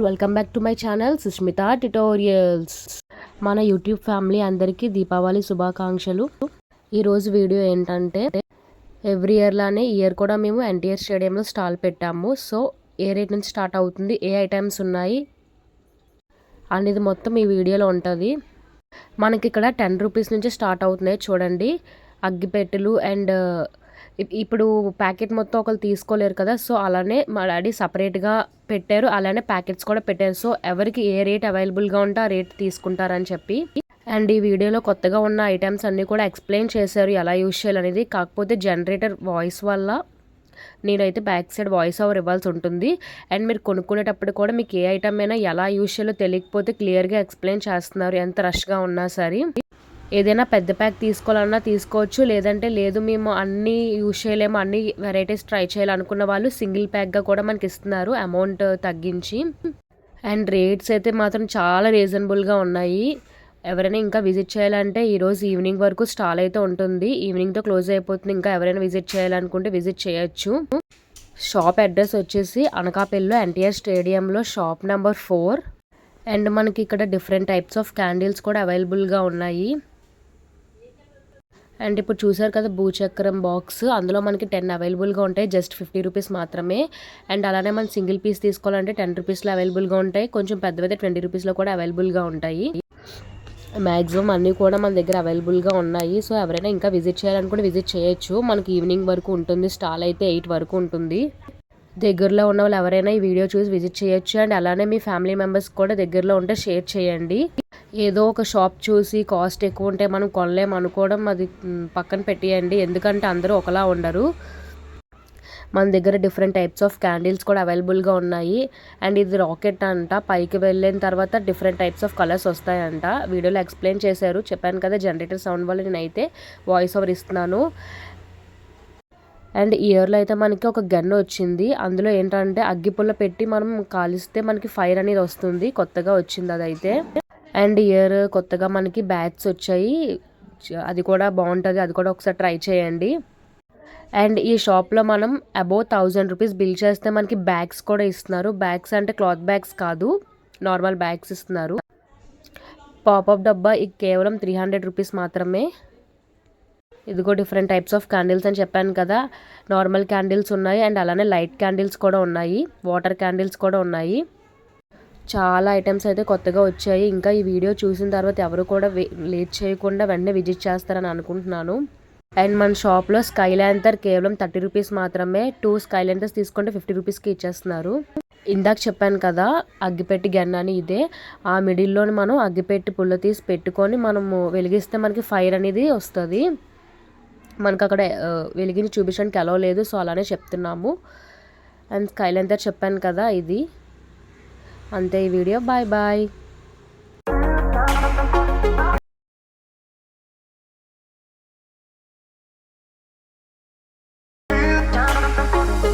Welcome back to my channel Sushmita tutorials. మన YouTube family అందరికీ దీపావళి శుభాకాంక్షలు. ఈరోజు వీడియో ఏంటంటే ఎవ్రీ ఇయర్ లానే ఇయర్ కూడా మేము ఎన్టీఆర్ స్టేడియంలో స్టాల్ పెట్టాము. సో ఏ రేట్ నుంచి స్టార్ట్ అవుతుంది, ఏ ఐటమ్స్ ఉన్నాయి అనేది మొత్తం ఈ వీడియోలో ఉంటుంది. మనకి ఇక్కడ 10 రూపీస్ నుంచి స్టార్ట్ అవుతున్నాయి చూడండి. అగ్గిపెట్టెలు అండ్ ఇప్పుడు ప్యాకెట్ మొత్తం ఒకరు తీసుకోలేరు కదా, సో అలానే మా డాడీ సపరేట్గా పెట్టారు. అలానే ప్యాకెట్స్ కూడా పెట్టారు. సో ఎవరికి ఏ రేట్ అవైలబుల్గా ఉంటే ఆ రేట్ తీసుకుంటారని చెప్పి. అండ్ ఈ వీడియోలో కొత్తగా ఉన్న ఐటమ్స్ అన్నీ కూడా ఎక్స్ప్లెయిన్ చేశారు ఎలా యూజ్ చేయాలనేది. కాకపోతే జనరేటర్ వాయిస్ వల్ల నేనైతే బ్యాక్ సైడ్ వాయిస్ ఓవర్ ఇవ్వాల్సి ఉంటుంది. అండ్ మీరు కొనుక్కునేటప్పుడు కూడా మీకు ఏ ఐటమ్ అయినా ఎలా యూజ్ చేయాలో తెలియకపోతే క్లియర్గా ఎక్స్ప్లెయిన్ చేస్తున్నారు, ఎంత రష్గా ఉన్నా సరే. ఏదైనా పెద్ద ప్యాక్ తీసుకోవాలన్నా తీసుకోవచ్చు, లేదంటే లేదు మేము అన్నీ యూజ్ చేయలేము, అన్ని వెరైటీస్ ట్రై చేయాలనుకున్న వాళ్ళు సింగిల్ ప్యాక్గా కూడా మనకి ఇస్తున్నారు అమౌంట్ తగ్గించి. అండ్ రేట్స్ అయితే మాత్రం చాలా రీజనబుల్గా ఉన్నాయి. ఎవరైనా ఇంకా విజిట్ చేయాలంటే ఈరోజు ఈవినింగ్ వరకు స్టాల్ అయితే ఉంటుంది. ఈవినింగ్తో క్లోజ్ అయిపోతుంది. ఇంకా ఎవరైనా విజిట్ చేయాలనుకుంటే విజిట్ చేయొచ్చు. షాప్ అడ్రస్ వచ్చేసి అనకాపల్లిలో ఎన్టీఆర్ స్టేడియంలో షాప్ నెంబర్ 4. అండ్ మనకి ఇక్కడ డిఫరెంట్ టైప్స్ ఆఫ్ క్యాండిల్స్ కూడా అవైలబుల్గా ఉన్నాయి. అండ్ ఇప్పుడు చూసారు కదా భూచక్రం బాక్స్, అందులో మనకి 10 అవైలబుల్గా ఉంటాయి, జస్ట్ 50 రూపీస్ మాత్రమే. అండ్ అలానే మనం సింగిల్ పీస్ తీసుకోవాలంటే 10 రూపీస్లో అవైలబుల్గా ఉంటాయి, కొంచెం పెద్దవైతే 20 రూపీస్లో కూడా అవైలబుల్గా ఉంటాయి. మ్యాక్సిమం అన్నీ కూడా మన దగ్గర అవైలబుల్గా ఉన్నాయి. సో ఎవరైనా ఇంకా విజిట్ చేయాలనుకుంటే విజిట్ చేయొచ్చు. మనకి ఈవినింగ్ వరకు ఉంటుంది, స్టాల్ అయితే 8 వరకు ఉంటుంది. దగ్గరలో ఉన్న వాళ్ళు ఎవరైనా ఈ వీడియో చూసి విజిట్ చేయొచ్చు. అండ్ అలానే మీ ఫ్యామిలీ మెంబర్స్ కూడా దగ్గరలో ఉంటే షేర్ చేయండి. ఏదో ఒక షాప్ చూసి కాస్ట్ ఎక్కువ ఉంటే మనం కొనలేము అనుకోవడం అది పక్కన పెట్టేయండి, ఎందుకంటే అందరూ ఒకలా ఉండరు. మన దగ్గర డిఫరెంట్ టైప్స్ ఆఫ్ క్యాండిల్స్ కూడా అవైలబుల్గా ఉన్నాయి. అండ్ ఇది రాకెట్ అంట, పైకి వెళ్ళిన తర్వాత డిఫరెంట్ టైప్స్ ఆఫ్ కలర్స్ వస్తాయంట. వీడియోలో ఎక్స్ప్లెయిన్ చేశారు, చెప్పాను కదా జనరేటర్ సౌండ్ వల్ల నేనైతే వాయిస్ ఓవర్ ఇస్తున్నాను. అండ్ ఇయర్లో అయితే మనకి ఒక గన్ వచ్చింది. అందులో ఏంటంటే అగ్గిపుల్ల పెట్టి మనం కాలిస్తే మనకి ఫైర్ అనేది వస్తుంది, కొత్తగా వచ్చింది అదైతే. అండ్ ఇయర్ కొత్తగా మనకి బ్యాగ్స్ వచ్చాయి, అది కూడా బాగుంటుంది, అది కూడా ఒకసారి ట్రై చేయండి. అండ్ ఈ షాప్లో మనం అబౌవ్ 1000 రూపీస్ బిల్ చేస్తే మనకి బ్యాగ్స్ కూడా ఇస్తున్నారు. బ్యాగ్స్ అంటే క్లాత్ బ్యాగ్స్ కాదు, నార్మల్ బ్యాగ్స్ ఇస్తున్నారు. పాపప్ డబ్బా కేవలం 300 రూపీస్ మాత్రమే. ఇదిగో డిఫరెంట్ టైప్స్ ఆఫ్ క్యాండిల్స్ అని చెప్పాను కదా, నార్మల్ క్యాండిల్స్ ఉన్నాయి అండ్ అలానే లైట్ క్యాండిల్స్ కూడా ఉన్నాయి, వాటర్ క్యాండిల్స్ కూడా ఉన్నాయి. చాలా ఐటమ్స్ అయితే కొత్తగా వచ్చాయి. ఇంకా ఈ వీడియో చూసిన తర్వాత ఎవరు కూడా లేట్ చేయకుండా వెంటనే విజిట్ చేస్తారని అనుకుంటున్నాను. అండ్ మన షాప్లో స్కై ల్యాంతర్ కేవలం 30 రూపీస్ మాత్రమే. 2 స్కై ల్యాంతర్స్ తీసుకుంటే 50 రూపీస్కి ఇచ్చేస్తున్నారు. ఇందాక చెప్పాను కదా అగ్గిపెట్టి గన్ అని, ఇదే. ఆ మిడిల్లోని మనం అగ్గిపెట్టి పుల్ల తీసి పెట్టుకొని మనము వెలిగిస్తే మనకి ఫైర్ అనేది వస్తుంది. మనకు అక్కడ వెలిగించి చూపించడానికి అలౌ లేదు, సో అలానే చెప్తున్నాము. అండ్ స్కై ల్యాంతర్ చెప్పాను కదా ఇది. అంతే ఈ వీడియో. Bye bye.